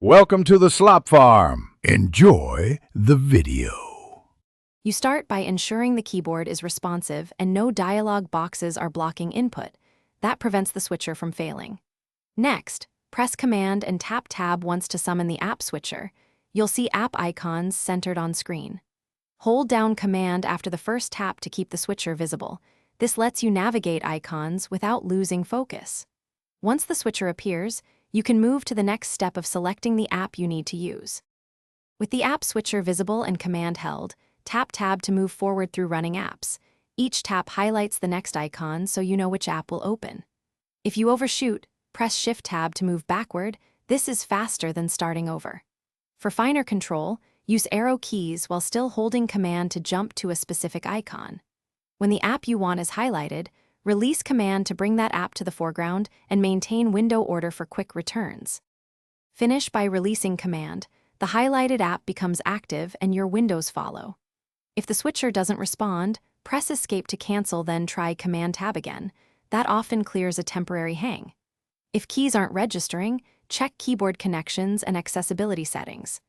Welcome to the Slop Farm. Enjoy the video. You start by ensuring the keyboard is responsive and no dialog boxes are blocking input. That prevents the switcher from failing. Next, press Command and tap Tab once to summon the app switcher. You'll see app icons centered on screen. Hold down Command after the first tap to keep the switcher visible. This lets you navigate icons without losing focus. Once the switcher appears, you can move to the next step of selecting the app you need to use. With the app switcher visible and Command held, tap Tab to move forward through running apps. Each tap highlights the next icon so you know which app will open. If you overshoot, press Shift-Tab to move backward. This is faster than starting over. For finer control, use arrow keys while still holding Command to jump to a specific icon. When the app you want is highlighted, release Command to bring that app to the foreground and maintain window order for quick returns. Finish by releasing Command. The highlighted app becomes active and your windows follow. If the switcher doesn't respond, press Escape to cancel, then try Command-Tab again. That often clears a temporary hang. If keys aren't registering, check keyboard connections and accessibility settings.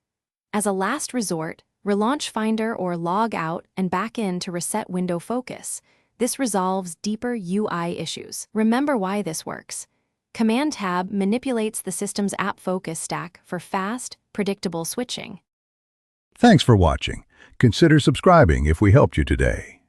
As a last resort, relaunch Finder or log out and back in to reset window focus. This resolves deeper UI issues. Remember why this works. Command-Tab manipulates the system's app focus stack for fast, predictable switching. Thanks for watching. Consider subscribing if we helped you today.